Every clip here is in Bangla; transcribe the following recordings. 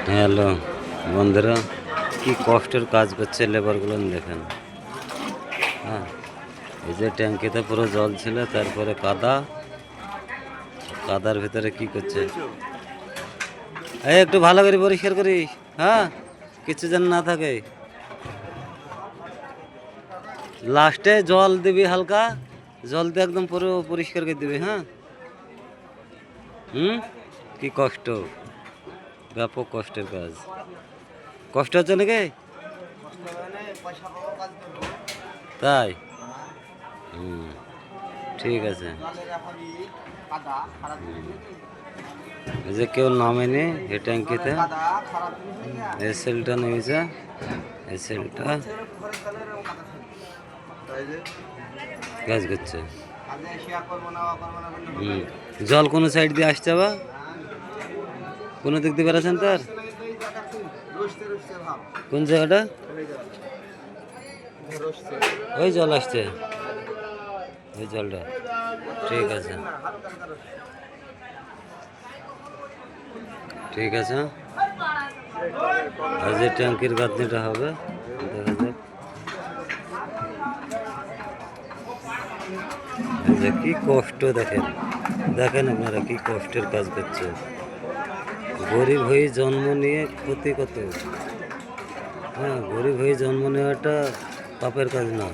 হ্যালো বন্ধুরা, কি কষ্টের কাজ করছে লেবারগুলো দেখেন। হ্যাঁ, এই যে ট্যাঙ্কিতে পুরো জল ছিল, তারপরে কাদার ভিতরে কি করছে। এই একটু ভালো করে পরিষ্কার করিস, হ্যাঁ, কিছু যেন না থাকে। লাস্টে জল দিবি, হালকা জল দিয়ে একদম পুরো পরিষ্কার করে দিবি। হ্যাঁ, কি কষ্ট, ব্যাপক কষ্টের কাজ। কষ্ট হচ্ছে নাকি? তাই? ঠিক আছে। এই যে কেউ নামেনি এই ট্যাঙ্কিতে, এসএলটা নেমেছে, এসএলটা কাজ করছে। জল কোনো সাইড দিয়ে আসছে, বা কোনো দিক দিয়ে বেড়াচ্ছেন তার কোন জায়গাটা? ওই জল আসছে, ওই জলটা। ঠিক আছে, ঠিক আছে। আর যে ট্যাঙ্কির গাঁথনিটা হবে দেখা যাক। যে কি কষ্ট দেখেন, দেখেন আপনারা কি কষ্টের কাজ করছে। গরিব হয়ে জন্ম নিয়ে ক্ষতি কত। হ্যাঁ, গরিব হয়ে জন্ম নেওয়াটা পাপের কাজ না,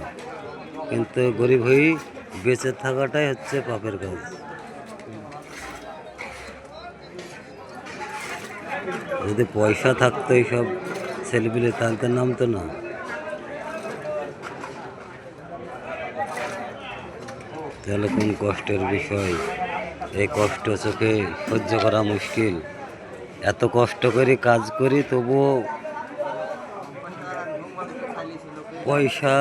কিন্তু গরিব হয়ে বেঁচে থাকাটাই হচ্ছে পাপের কাজ। যদি পয়সা থাকতো এইসব ছেলেপিলে তাহলে নামতো না। তাহলে কোন কষ্টের বিষয়, এই কষ্ট চোখে সহ্য করা মুশকিল। এত কষ্ট করে কাজ করি, তবুও পয়সা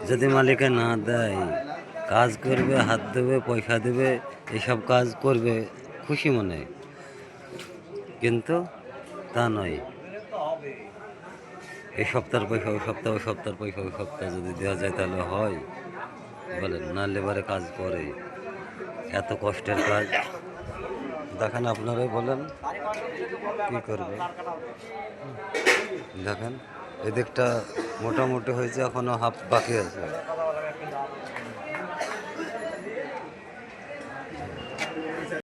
যদি মালিকে না দেয়, কাজ করবে, হাত দেবে, পয়সা দেবে, এসব কাজ করবে খুশি মনে, কিন্তু তা নয়। এই সপ্তাহের পয়সা ওই সপ্তাহ, ওই সপ্তাহের পয়সা ওই সপ্তাহ যদি দেওয়া যায় তাহলে হয় বলেন? না, লেবারে কাজ করে, এত কষ্টের কাজ দেখেন। আপনারাই বলেন কি করবে। দেখেন এদিকটা মোটামুটি হয়েছে, এখনো হাফ বাকি আছে।